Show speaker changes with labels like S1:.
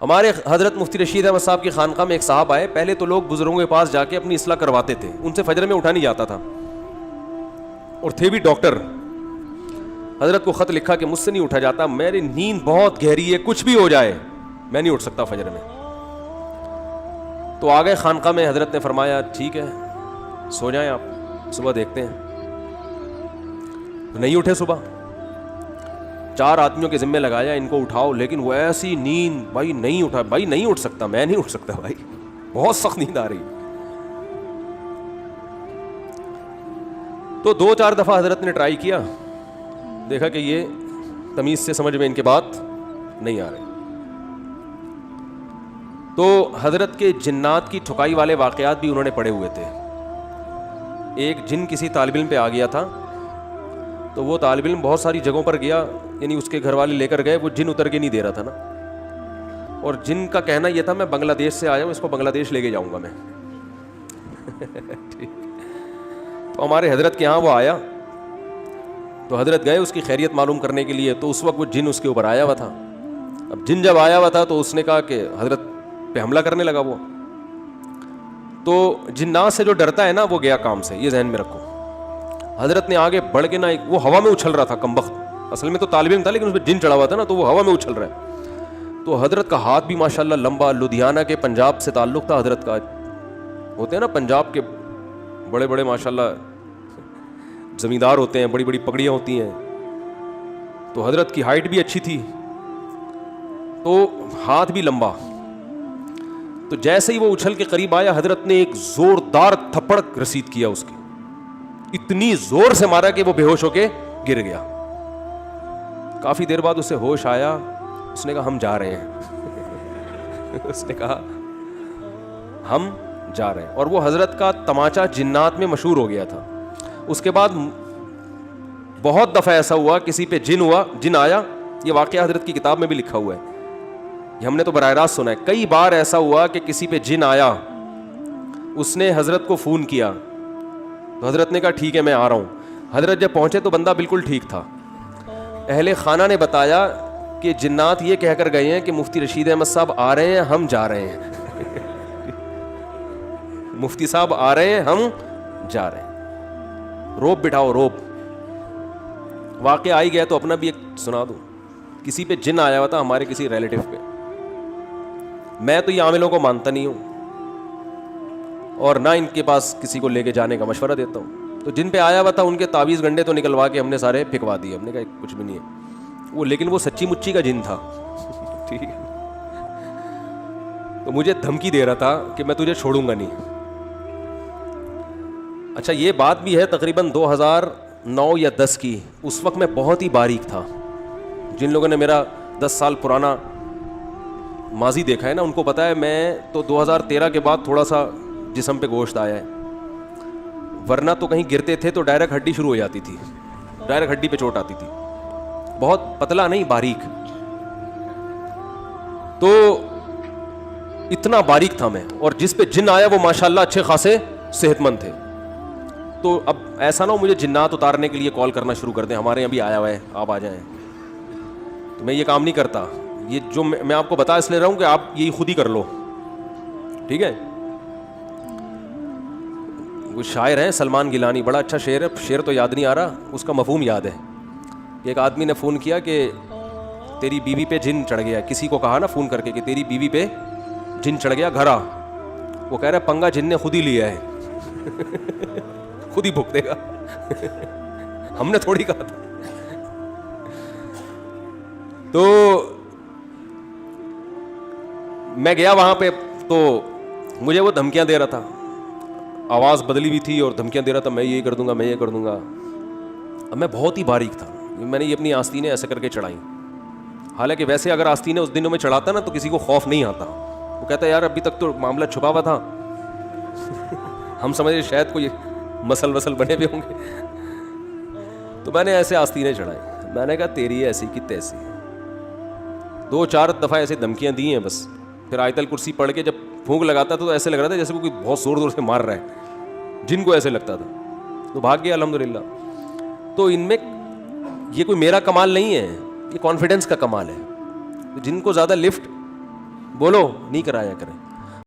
S1: ہمارے حضرت مفتی رشید احمد صاحب کی خانقاہ میں ایک صاحب آئے. پہلے تو لوگ بزرگوں کے پاس جا کے اپنی اصلاح کرواتے تھے, ان سے فجر میں اٹھا نہیں جاتا تھا, اور تھے بھی ڈاکٹر. حضرت کو خط لکھا کہ مجھ سے نہیں اٹھا جاتا, میری نیند بہت گہری ہے, کچھ بھی ہو جائے میں نہیں اٹھ سکتا فجر میں. تو آ گئے خانقاہ میں. حضرت نے فرمایا ٹھیک ہے سو جائیں آپ, صبح دیکھتے ہیں. تو نہیں اٹھے صبح. 4 آدمیوں کے ذمے لگایا ان کو اٹھاؤ, لیکن وہ ایسی نیند, بھائی نہیں اٹھا, بھائی نہیں اٹھ سکتا, میں نہیں اٹھ سکتا بھائی, بہت سخت نیند آ رہی. تو 2-4 دفعہ حضرت نے ٹرائی کیا, دیکھا کہ یہ تمیز سے سمجھ میں ان کے بات نہیں آ رہی. تو حضرت کے جنات کی ٹھکائی والے واقعات بھی انہوں نے پڑھے ہوئے تھے. ایک جن کسی طالب علم پہ آ گیا تھا, تو وہ طالب علم بہت ساری جگہوں پر گیا, یعنی اس کے گھر والے لے کر گئے, وہ جن اتر کے نہیں دے رہا تھا نا, اور جن کا کہنا یہ تھا میں بنگلہ دیش سے آیا ہوں, اس کو بنگلہ دیش لے کے جاؤں گا میں. ٹھیک. تو ہمارے حضرت کے یہاں وہ آیا, تو حضرت گئے اس کی خیریت معلوم کرنے کے لیے. تو اس وقت وہ جن اس کے اوپر آیا ہوا تھا. اب جن جب آیا ہوا تھا تو اس نے کہا کہ حضرت پہ حملہ کرنے لگا وہ. تو جنات سے جو ڈرتا ہے نا وہ گیا کام سے, یہ ذہن میں رکھو. حضرت نے آگے بڑھ کے نا, وہ ہوا میں اچھل رہا تھا کمبخت, اصل میں تو طالب علم تھا لیکن اس پہ جن چڑھا ہوا تھا نا, تو وہ ہوا میں اچھل رہا ہے. تو حضرت کا ہاتھ بھی ماشاءاللہ لمبا, لدھیانہ کے پنجاب سے تعلق تھا حضرت کا. ہوتے ہیں نا پنجاب کے بڑے بڑے ماشاءاللہ زمیندار ہوتے ہیں, بڑی بڑی پگڑیاں ہوتی ہیں. تو حضرت کی ہائٹ بھی اچھی تھی, تو ہاتھ بھی لمبا. تو جیسے ہی وہ اچھل کے قریب آیا, حضرت نے ایک زوردار تھپڑ رسید کیا اس کے, اتنی زور سے مارا کہ وہ بے ہوش ہو کے گر گیا. کافی دیر بعد اسے ہوش آیا, اس نے کہا ہم جا رہے ہیں. اس نے کہا ہم جا رہے ہیں. اور وہ حضرت کا تماچا جنات میں مشہور ہو گیا تھا. اس کے بعد بہت دفعہ ایسا ہوا کسی پہ جن آیا, یہ واقعہ حضرت کی کتاب میں بھی لکھا ہوا ہے, یہ ہم نے تو براہ راست سنا ہے. کئی بار ایسا ہوا کہ کسی پہ جن آیا, اس نے حضرت کو فون کیا, تو حضرت نے کہا ٹھیک ہے میں آ رہا ہوں. حضرت جب پہنچے تو بندہ بالکل ٹھیک تھا. اہل خانہ نے بتایا کہ جنات یہ کہہ کر گئے ہیں کہ مفتی رشید احمد صاحب آ رہے ہیں, ہم جا رہے ہیں. مفتی صاحب آ رہے ہیں, ہم جا رہے ہیں. روب بٹھاؤ, روب. واقعہ آئی گیا تو اپنا بھی ایک سنا دوں. کسی پہ جن آیا ہوا تھا, ہمارے کسی ریلیٹیو پہ. میں تو یہ عاملوں کو مانتا نہیں ہوں, اور نہ ان کے پاس کسی کو لے کے جانے کا مشورہ دیتا ہوں. تو جن پہ آیا ہوا تھا ان کے تعویذ گنڈے تو نکلوا کے ہم نے سارے پھکوا دیے. ہم نے کہا کچھ بھی نہیں ہے وہ, لیکن وہ سچی مچی کا جن تھا. ٹھیک ہے. تو مجھے دھمکی دے رہا تھا کہ میں تجھے چھوڑوں گا نہیں. اچھا یہ بات بھی ہے تقریباً 2009 یا 10 کی. اس وقت میں بہت ہی باریک تھا. جن لوگوں نے میرا 10 سال پرانا ماضی دیکھا ہے نا, ان کو پتا ہے میں تو 2013 کے بعد تھوڑا سا جسم پہ گوشت آیا ہے, ورنہ تو کہیں گرتے تھے تو ڈائریکٹ ہڈی شروع ہو جاتی تھی, ڈائریکٹ ہڈی پہ چوٹ آتی تھی. بہت پتلا نہیں, باریک. تو اتنا باریک تھا میں, اور جس پہ جن آیا وہ ماشاءاللہ اچھے خاصے صحت مند تھے. تو اب ایسا نہ ہو مجھے جنات اتارنے کے لیے کال کرنا شروع کر دیں, ہمارے یہاں بھی آیا ہوا ہے آپ آ جائیں. تو میں یہ کام نہیں کرتا. یہ جو میں آپ کو بتا اس لیے رہا ہوں کہ آپ یہی خود ہی کر لو. ٹھیک ہے. وہ شاعر ہیں سلمان گیلانی, بڑا اچھا شعر ہے, شعر تو یاد نہیں آ رہا, اس کا مفہوم یاد ہے. ایک آدمی نے فون کیا کہ تیری بیوی پہ جن چڑھ گیا. کسی کو کہا نا فون کر کے کہ تیری بیوی پہ جن چڑھ گیا, گھر آ. وہ کہہ رہا پنگا جن نے خود ہی لیا ہے, خود ہی بھگتے گا, ہم نے تھوڑی کہا تھا. تو میں گیا وہاں پہ, تو مجھے وہ دھمکیاں دے رہا تھا, آواز بدلی بھی تھی اور دھمکیاں دے رہا تھا, میں یہ کر دوں گا, میں یہ کر دوں گا. اب میں بہت ہی باریک تھا, میں نے یہ اپنی آستینیں ایسے کر کے چڑھائیں. حالانکہ ویسے اگر آستینیں اس دنوں میں چڑھاتا نا تو کسی کو خوف نہیں آتا. وہ کہتا ہے یار ابھی تک تو معاملہ چھپا ہوا تھا, ہم سمجھے شاید کوئی مسل وسل بنے ہوئے ہوں گے. تو میں نے ایسے آستینیں چڑھائیں. میں نے کہا تیری ایسی کی تیسی. 2-4 دفعہ ایسے دھمکیاں دی ہیں بس. پھر آیت الکرسی پڑھ کے جب پھونک لگاتا تو ایسے لگ رہا تھا جیسے کوئی بہت زور زور سے مار رہا ہے, جن کو ایسے لگتا تھا. تو بھاگ گیا الحمدللہ. تو ان میں یہ کوئی میرا کمال نہیں ہے, یہ کانفیڈنس کا کمال ہے. جن کو زیادہ لفٹ بولو نہیں کرایا کریں.